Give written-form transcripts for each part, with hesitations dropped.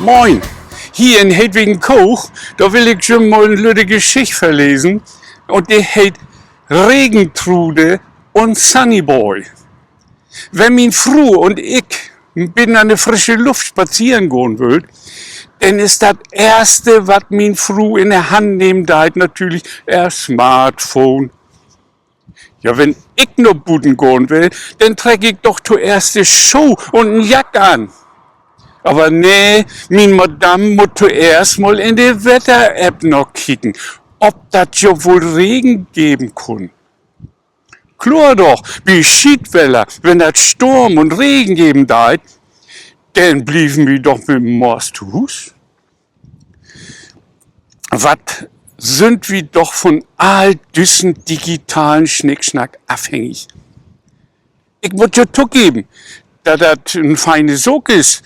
Moin! Hier in Hedwigenkoch, da will ich schon mal eine lüde Geschichte verlesen. Und die heißt Regentrude und Sunnyboy. Wenn mein Frau und ich bin an der frischen Luft spazieren gehen will, dann ist das Erste, was mein Frau in der Hand nehmen darf, natürlich ein Smartphone. Ja, wenn ich nur buden gehen will, dann träg ich doch zuerst die Schuhe und eine Jacke an. Aber nee, mein Madame muss zuerst mal in die Wetter-App noch kicken, ob das ja wohl Regen geben kann. Klar doch, wie Schiedweller, wenn das Sturm und Regen geben darf, dann blieben wir doch mit dem Mors zu Hus. Was sind wir doch von all diesen digitalen Schnickschnack abhängig? Ich muss ja zugeben, dass das ein feine Sog ist,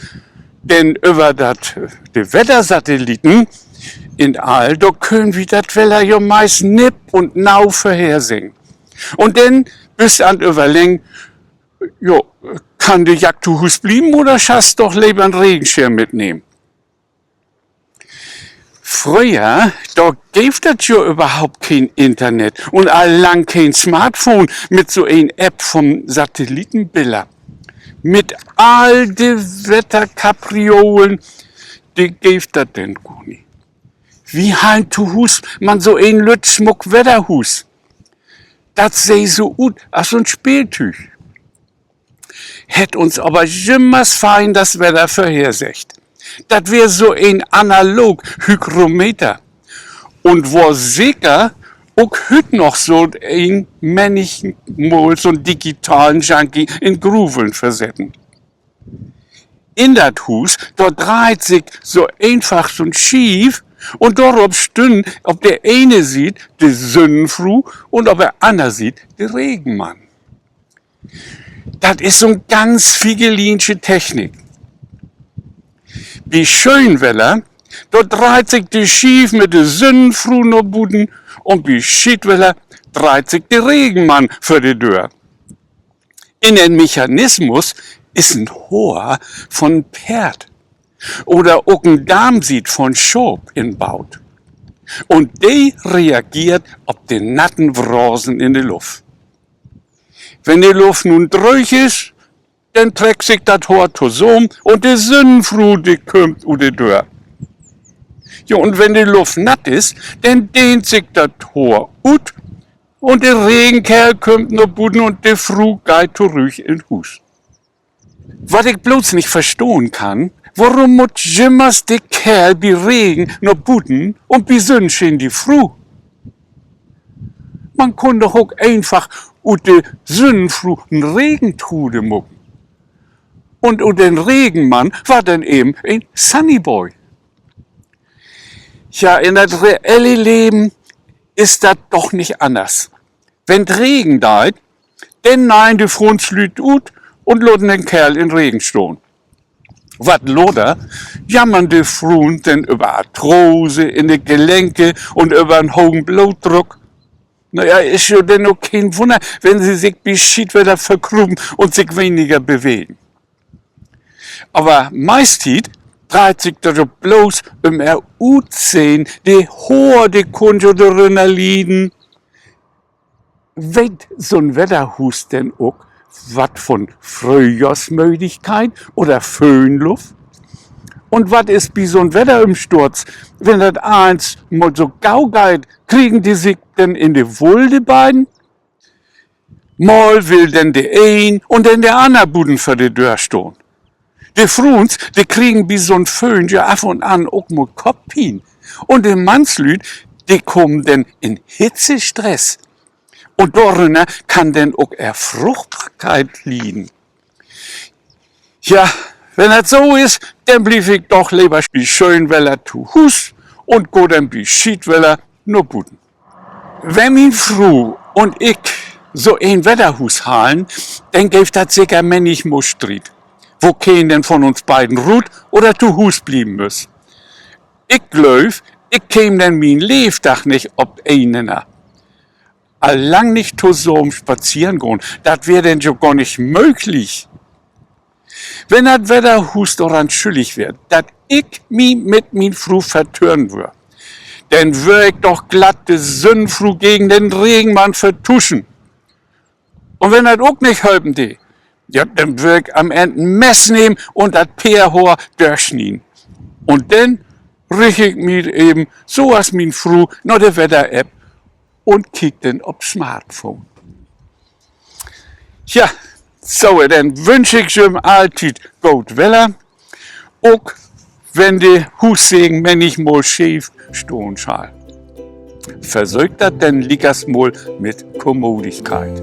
denn über die Wettersatelliten in all, da können wir das Wetter ja meist nipp und nau vorhersehen. Und dann bis an überlegen, jo, kann die Jagd zu Hus blieben oder schaffst doch lieber einen Regenschirm mitnehmen? Früher, da gibt es ja überhaupt kein Internet und allang kein Smartphone mit so einer App vom Satellitenbilder. Mit all den Wetterkapriolen, die gibt das denn gar nicht. Wie halt zu Hus man so ein Lütschmuck Wetterhus? Das seh so gut als so ein Spieltüch. Hätt uns aber jimmers fein das Wetter vorhersagt. Das wär so ein analog Hygrometer. Und wo sicher auch hüt noch so ein männlichen Mol, so einen digitalen Junkie in Gruveln versetzen. In dat Hus, dort dreht sich so einfach so schief und darauf stünden, ob der eine sieht, die Sonnenfrüh und ob der andere sieht, der Regenmann. Das ist so eine ganz figelinsche Technik. Wie Schönweller, dort dreht sich die Schief mit der Sonnenfrüh noch Buden und wie Schiedweller dreht sich der Regenmann für die Tür. In den Mechanismus ist ein Rohr von Pferd oder auch ein Darmsied von Schob inbaut. Und die reagiert auf den natten Wrosen in der Luft. Wenn die Luft nun drüch ist, dann trägt sich das Rohr zusammen und die Sonnenfrüh, die kommt über die Tür. Ja, und wenn die Luft natt ist, dann dehnt sich das Rohr ut und der Regenkerl kommt noch buden und die Früh geht zurück in Hus. Was ich bloß nicht verstehen kann, warum muss jimmers der Kerl bei Regen noch buden und bei Sonnenschein die Früh? Man kann doch auch einfach ut die Sonnenfrüh einen Regentrude mucken. Und den Regenmann war dann eben ein Sunnyboy. Ja, in das reelle Leben ist das doch nicht anders. Wenn Regen da ist, dann nein die Frunzlüt ut und loden den Kerl in Regen stehen. Was loder, jammern die Frun denn über Arthrose in die Gelenke und über einen hohen Blutdruck. Naja, ist ja denn auch kein Wunder, wenn sie sich wie Schiedwetter verkruben und sich weniger bewegen. Aber meistens dreht sich das bloß um U10, die hohe die Konjunkturen liegen. Weet so ein Wetterhus denn auch was von Frühjahrsmöglichkeit oder Föhnluft? Und was ist bei so ein Wetterumsturz? Wenn das eins mal so gau geht, kriegen die sich denn in die Wohl, die beiden? Mal will denn der ein und dann der andere Buden für die Tür stehen. Die Fruns, die kriegen wie so ein Föhn ja ab und an auch mal Kopfhin. Und die Mannslüt, die kommen denn in Hitzestress. Und darin kann denn auch Fruchtbarkeit liegen. Ja, wenn das so ist, dann blieb ich doch lieber wie Schönweller zu Hus und go dann wie Schiedweller nur buden. Wenn mein Frau und ich so ein Wetterhus halen, dann gibt das sicher männlich Mustrit. Wo kein denn von uns beiden ruht oder zu Hus blieben muss. Ich glaub, ich käm denn mein Lebtag nicht ob einen. Allang nicht zusammen spazieren gehen, das wäre denn schon gar nicht möglich. Wenn das Wetter hust daran schuldig wird, dat ich mi mit min Fru vertören wür, denn wür ich doch glatt de Sündfru gegen den Regenmann vertuschen. Und wenn das auch nicht helfen de, ja, dann wür ich am Ende ein Mess nehmen und das Peerhor durchschnien. Und dann riech ich mir eben so als min Fru noch de Wetter-App und kick den ob Smartphone. Ja, so, dann wünsche ich ihm alltid gut Wetter, auch wenn die Hussegen manchmal schief stehen schall. Versorgt das denn liegers mal mit Kommodigkeit.